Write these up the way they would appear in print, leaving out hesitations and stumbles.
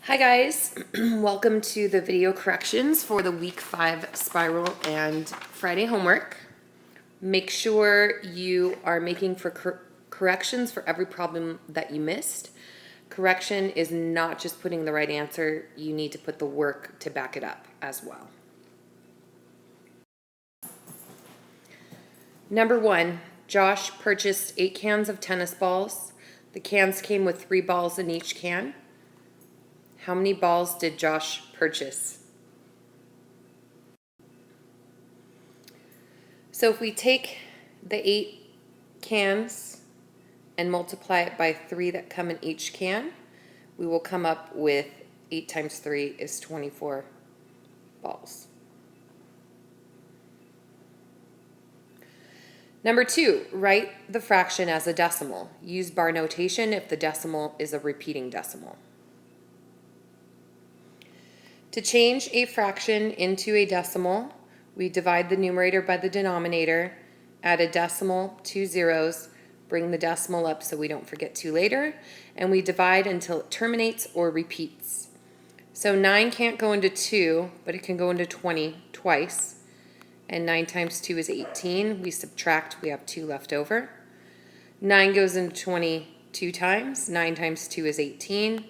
Hi guys, welcome to the video corrections for the week 5 spiral and Friday homework. Make sure you are making corrections for every problem that you missed. Correction is not just putting the right answer, you need to put the work to back it up as well. Number 1, Josh purchased 8 cans of tennis balls. The cans came with 3 balls in each can. How many balls did Josh purchase? So if we take the 8 cans and multiply it by 3 that come in each can, we will come up with 8 times 3 is 24 balls. Number 2, write the fraction as a decimal. Use bar notation if the decimal is a repeating decimal. To change a fraction into a decimal, we divide the numerator by the denominator, add a decimal, 2 zeros, bring the decimal up so we don't forget to later, and we divide until it terminates or repeats. So 9 can't go into 2, but it can go into 20 twice. And 9 times 2 is 18. We subtract, we have 2 left over. 9 goes into 20 2 times. 9 times 2 is 18.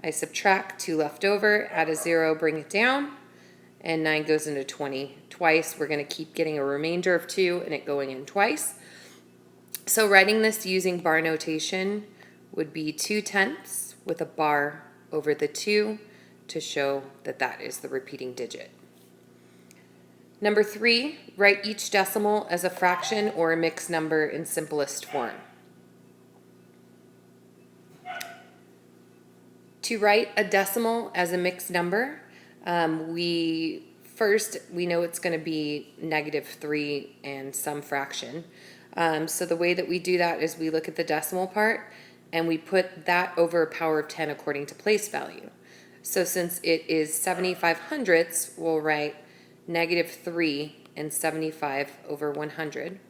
I subtract, 2 left over, add a 0, bring it down, and 9 goes into 20 twice. We're going to keep getting a remainder of 2 and it going in twice. So writing this using bar notation would be 2/10 with a bar over the 2 to show that that is the repeating digit. Number 3, write each decimal as a fraction or a mixed number in simplest form. To write a decimal as a mixed number, we know it's going to be -3 and some fraction. So the way that we do that is we look at the decimal part and we put that over a power of 10 according to place value. So since it is 75 hundredths, we'll write -3 and 75 over 100.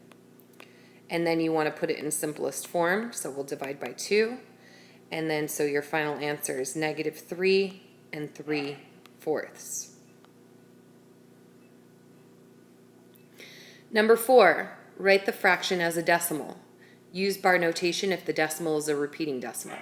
And then you want to put it in simplest form, so we'll divide by 2. And then so your final answer is -3 and 3/4. Number 4, write the fraction as a decimal. Use bar notation if the decimal is a repeating decimal.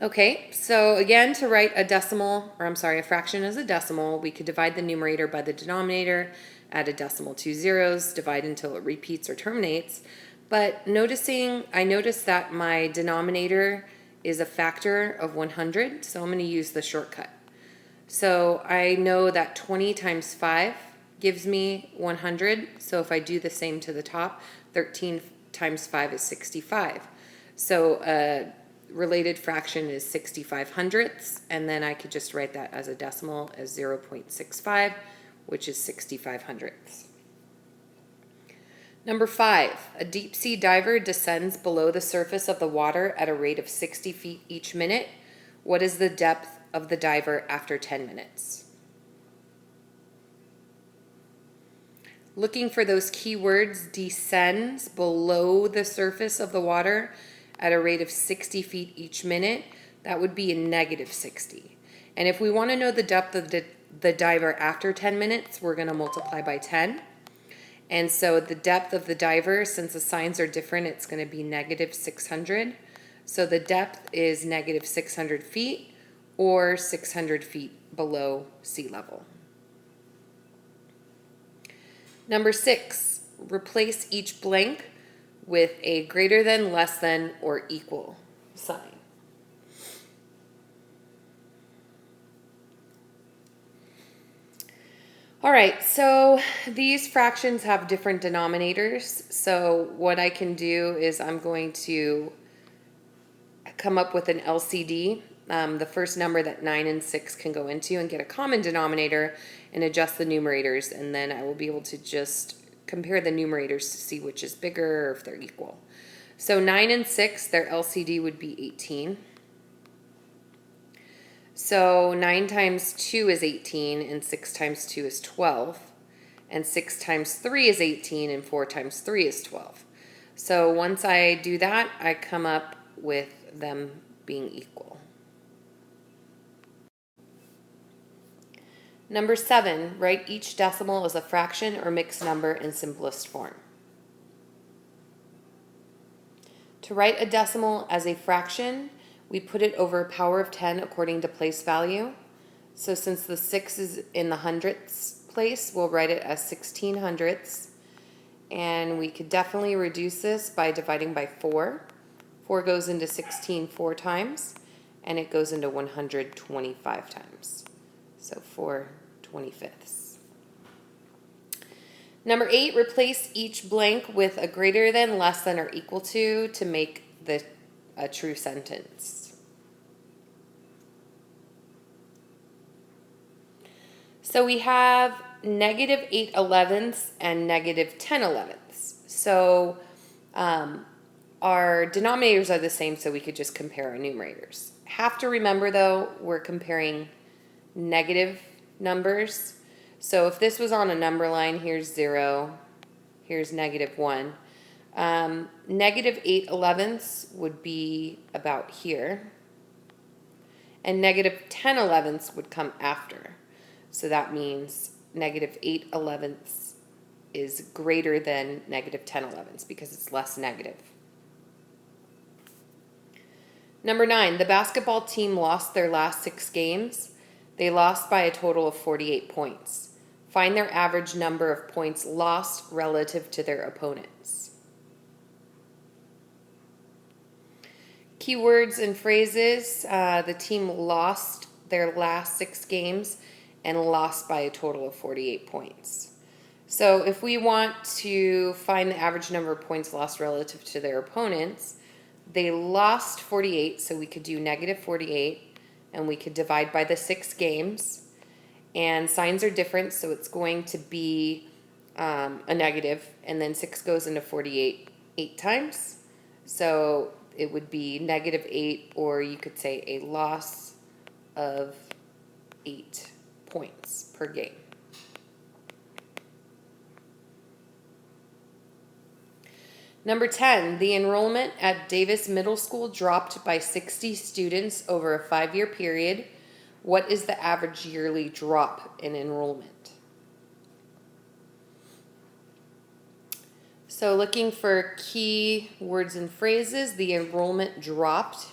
Okay, so again, to write a fraction as a decimal, we could divide the numerator by the denominator, add a decimal, 2 zeros, divide until it repeats or terminates. But I noticed that my denominator is a factor of 100, so I'm going to use the shortcut. So I know that 20 times 5 gives me 100, so if I do the same to the top, 13 times 5 is 65. So a related fraction is 65 hundredths, and then I could just write that as a decimal as 0.65, which is 65 hundredths. Number 5, a deep sea diver descends below the surface of the water at a rate of 60 feet each minute. What is the depth of the diver after 10 minutes? Looking for those keywords, descends below the surface of the water at a rate of 60 feet each minute, that would be a -60. And if we want to know the depth of the diver after 10 minutes, we're going to multiply by 10. And so the depth of the diver, since the signs are different, it's going to be -600. So the depth is -600 feet or 600 feet below sea level. Number 6, replace each blank with a greater than, less than, or equal sign. All right, so these fractions have different denominators. So what I can do is I'm going to come up with an LCD, the first number that 9 and 6 can go into, and get a common denominator and adjust the numerators, and then I will be able to just compare the numerators to see which is bigger or if they're equal. So 9 and 6, their LCD would be 18. So 9 times 2 is 18, and 6 times 2 is 12. And 6 times 3 is 18, and 4 times 3 is 12. So once I do that, I come up with them being equal. Number 7, write each decimal as a fraction or mixed number in simplest form. To write a decimal as a fraction, we put it over power of 10 according to place value. So since the 6 is in the hundredths place, we'll write it as 16 hundredths. And we could definitely reduce this by dividing by 4. 4 goes into 16 4 times, and it goes into 125 times. So 4/25. Number 8, replace each blank with a greater than, less than, or equal to make a true sentence. So we have -8/11 and -10/11. So our denominators are the same, so we could just compare our numerators. Have to remember though, we're comparing negative numbers. So if this was on a number line, here's 0, here's -1. -8/11 would be about here, and -10/11 would come after. So that means -8/11 is greater than -10/11 because it's less negative. Number 9, the basketball team lost their last 6 games. They lost by a total of 48 points. Find their average number of points lost relative to their opponents. Keywords and phrases. The team lost their last 6 games and lost by a total of 48 points. So if we want to find the average number of points lost relative to their opponents, they lost 48, so we could do -48, and we could divide by the 6 games. And signs are different, so it's going to be a negative, and then 6 goes into 48 8 times. So it would be -8, or you could say a loss of 8 points per game. Number 10, the enrollment at Davis Middle School dropped by 60 students over a 5-year period. What is the average yearly drop in enrollment? So looking for key words and phrases, the enrollment dropped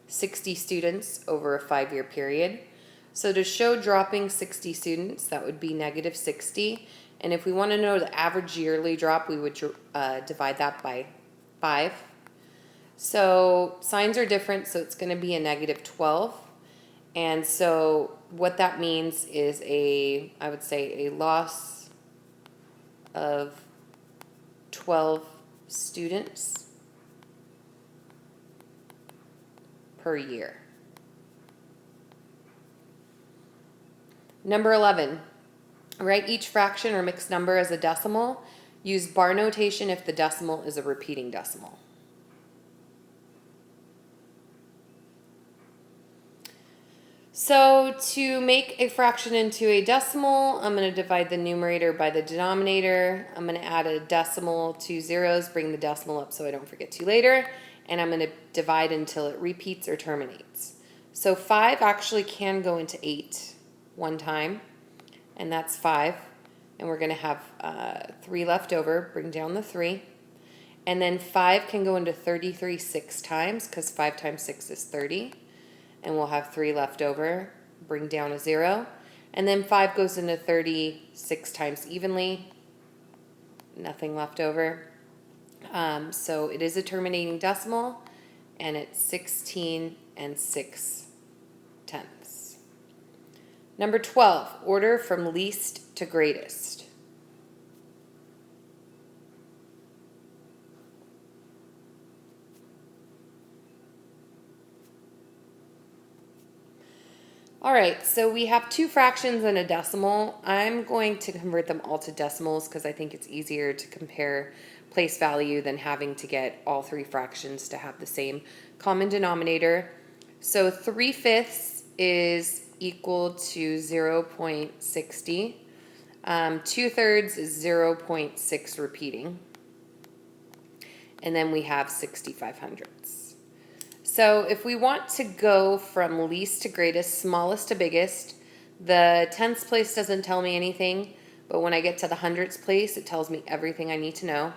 60 students over a 5-year period. So to show dropping 60 students, that would be -60. And if we want to know the average yearly drop, we would divide that by 5. So signs are different, so it's going to be a -12. And so what that means is I would say a loss of 12 students per year. Number 11. Write each fraction or mixed number as a decimal. Use bar notation if the decimal is a repeating decimal. So to make a fraction into a decimal, I'm going to divide the numerator by the denominator. I'm going to add a decimal, 2 zeros, bring the decimal up so I don't forget to later. And I'm going to divide until it repeats or terminates. So 5 actually can go into 8 one time. And that's 5, and we're going to have 3 left over, bring down the 3. And then 5 can go into 33 6 times, because 5 times 6 is 30. And we'll have 3 left over, bring down a 0. And then 5 goes into 36 times evenly, nothing left over. So it is a terminating decimal, and it's 16 6/10. Number 12, order from least to greatest. All right, so we have 2 fractions and a decimal. I'm going to convert them all to decimals because I think it's easier to compare place value than having to get all 3 fractions to have the same common denominator. So 3/5 is equal to 0.60. 2/3 is 0.6 repeating. And then we have 65 hundredths. So if we want to go from least to greatest, smallest to biggest, the tens place doesn't tell me anything, but when I get to the hundreds place, it tells me everything I need to know.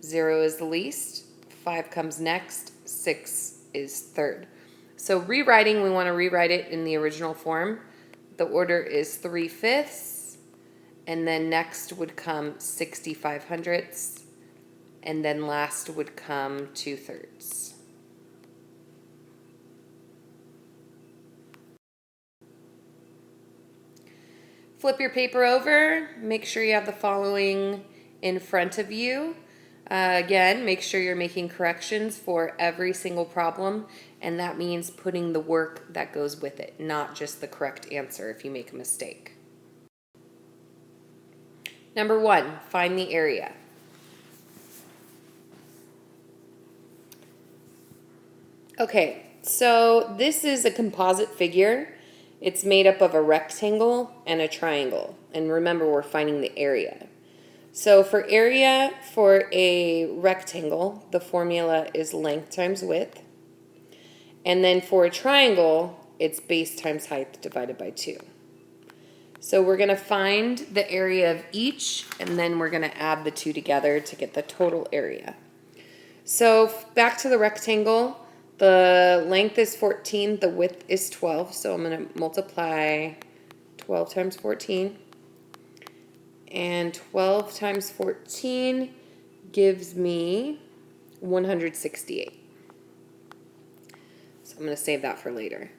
0 is the least, 5 comes next, 6 is third. So rewriting, we want to rewrite it in the original form. The order is 3/5, and then next would come 65/100, and then last would come 2/3. Flip your paper over, make sure you have the following in front of you. Again, make sure you're making corrections for every single problem, and that means putting the work that goes with it, not just the correct answer if you make a mistake. Number 1, find the area. Okay, so this is a composite figure. It's made up of a rectangle and a triangle. And remember, we're finding the area. So for area for a rectangle, the formula is length times width. And then for a triangle, it's base times height divided by 2. So we're going to find the area of each, and then we're going to add the two together to get the total area. So back to the rectangle. The length is 14, the width is 12, so I'm going to multiply 12 times 14. And 12 times 14 gives me 168. So I'm going to save that for later.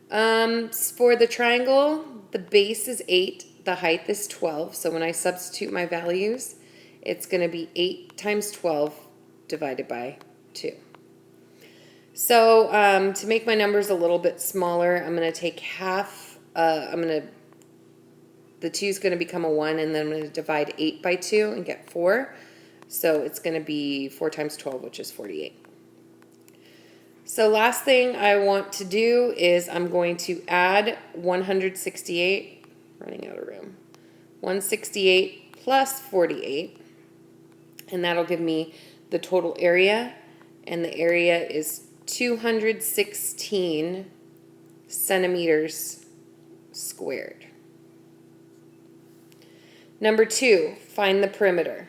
For the triangle, the base is 8, the height is 12, so when I substitute my values, it's going to be 8 times 12 divided by 2. So to make my numbers a little bit smaller, I'm going to take half, the 2 is going to become a 1, and then I'm going to divide 8 by 2 and get 4. So it's going to be 4 times 12, which is 48. So last thing I want to do is I'm going to add 168, running out of room, 168 plus 48, and that'll give me the total area, and the area is 216 centimeters squared. Number 2, find the perimeter.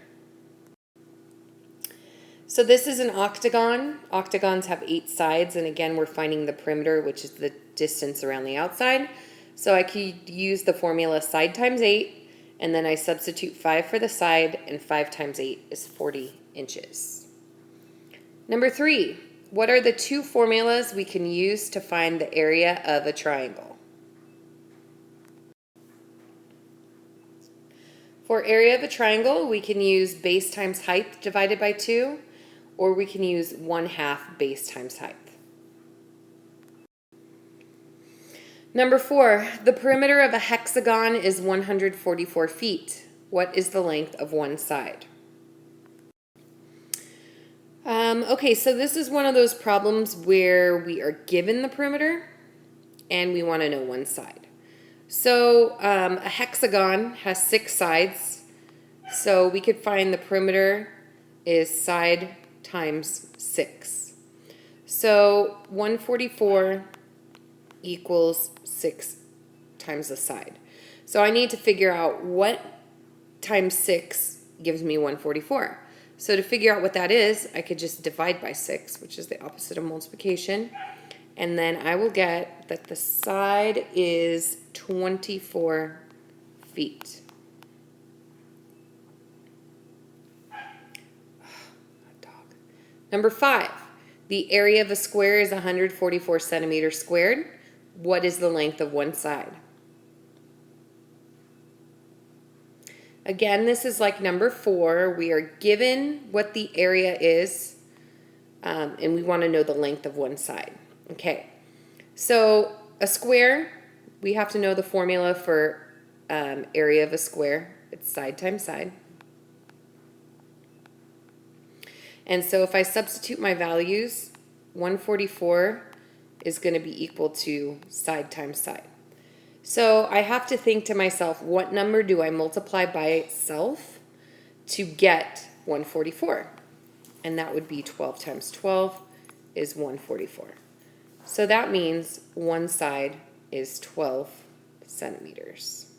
So this is an octagon. Octagons have 8 sides, and again, we're finding the perimeter, which is the distance around the outside. So I could use the formula side times 8, and then I substitute 5 for the side, and 5 times 8 is 40 inches. Number 3, what are the 2 formulas we can use to find the area of a triangle? For area of a triangle, we can use base times height divided by 2, or we can use 1/2 base times height. Number 4, the perimeter of a hexagon is 144 feet. What is the length of one side? Okay, so this is one of those problems where we are given the perimeter and we want to know one side. So a hexagon has 6 sides, so we could find the perimeter is side times 6. So 144 equals 6 times the side. So I need to figure out what times 6 gives me 144. So to figure out what that is, I could just divide by 6, which is the opposite of multiplication. And then I will get that the side is 24 feet. Number 5, the area of a square is 144 centimeters squared. What is the length of one side? Again, this is like number 4. We are given what the area is, and we want to know the length of one side. Okay, so a square, we have to know the formula for area of a square. It's side times side. And so if I substitute my values, 144 is going to be equal to side times side. So I have to think to myself, what number do I multiply by itself to get 144? And that would be 12 times 12 is 144. So that means one side is 12 centimeters.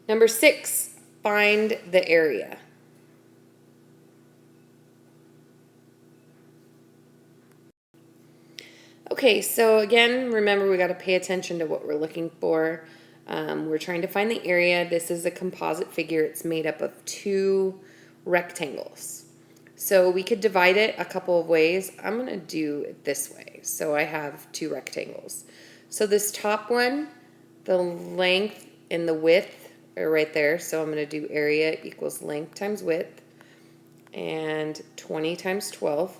Number 6, find the area. Okay, so again, remember we got to pay attention to what we're looking for. We're trying to find the area. This is a composite figure. It's made up of 2 rectangles. So we could divide it a couple of ways. I'm going to do it this way. So I have 2 rectangles. So this top one, the length and the width are right there. So I'm going to do area equals length times width, and 20 times 12.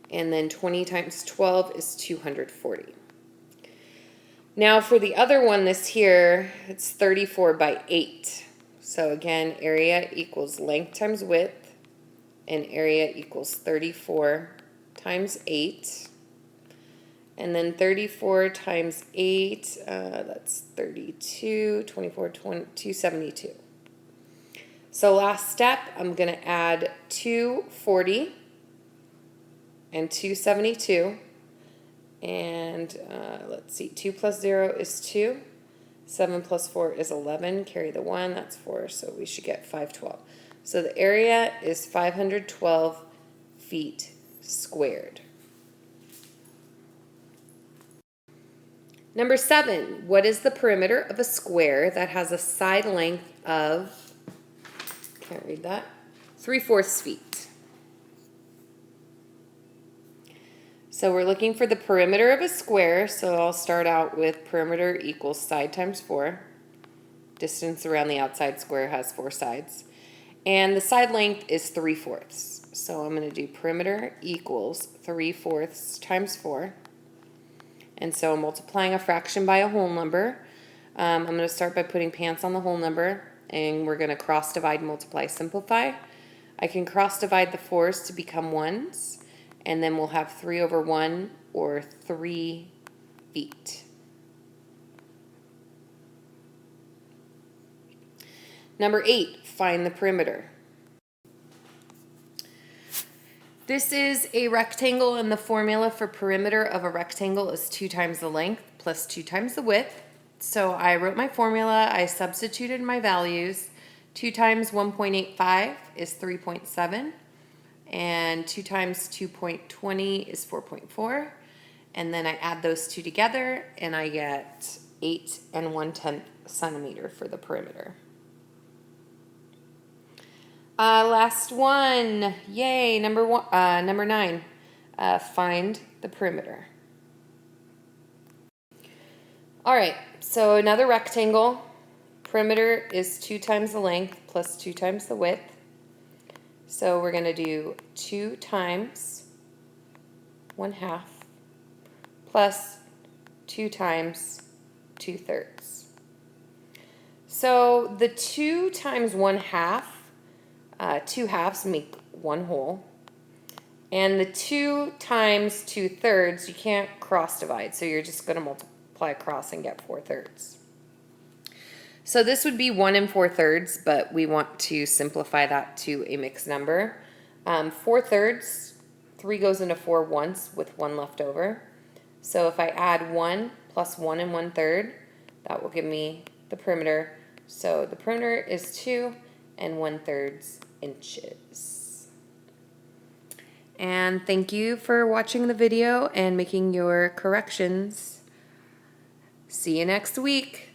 And then 20 times 12 is 240. Now for the other one, this here, it's 34 by 8. So again, area equals length times width, and area equals 34 times 8. And then 34 times 8, that's 32, 24, 272. So last step, I'm going to add 240 and 272. And let's see, 2 plus 0 is 2. 7 plus 4 is 11. Carry the 1, that's 4. So we should get 512. So the area is 512 feet squared. Number 7, what is the perimeter of a square that has a side length of, can't read that, 3/4 feet? So we're looking for the perimeter of a square, so I'll start out with perimeter equals side times 4. Distance around the outside square has 4 sides. And the side length is 3/4. So I'm going to do perimeter equals 3/4 times 4. And so multiplying a fraction by a whole number, I'm going to start by putting pants on the whole number, and we're going to cross divide, multiply, simplify. I can cross divide the 4's to become 1's. And then we'll have 3 over 1, or 3 feet. Number 8, find the perimeter. This is a rectangle, and the formula for perimeter of a rectangle is 2 times the length plus 2 times the width. So I wrote my formula, I substituted my values. 2 times 1.85 is 3.7. And 2 times 2.20 is 4.4. And then I add those two together, and I get 8 1/10 centimeter for the perimeter. Last one, yay, number 9, find the perimeter. All right, so another rectangle. Perimeter is 2 times the length plus 2 times the width. So we're going to do 2 times 1/2 plus 2 times 2/3. So the 2 times 1/2, 2 halves make 1 whole. And the 2 times 2/3, you can't cross divide, so you're just going to multiply across and get 4/3. So this would be 1 4/3, but we want to simplify that to a mixed number. 4/3, 3 goes into 4 once with 1 left over. So if I add 1 plus 1 1/3, that will give me the perimeter. So the perimeter is 2 1/3 inches. And thank you for watching the video and making your corrections. See you next week.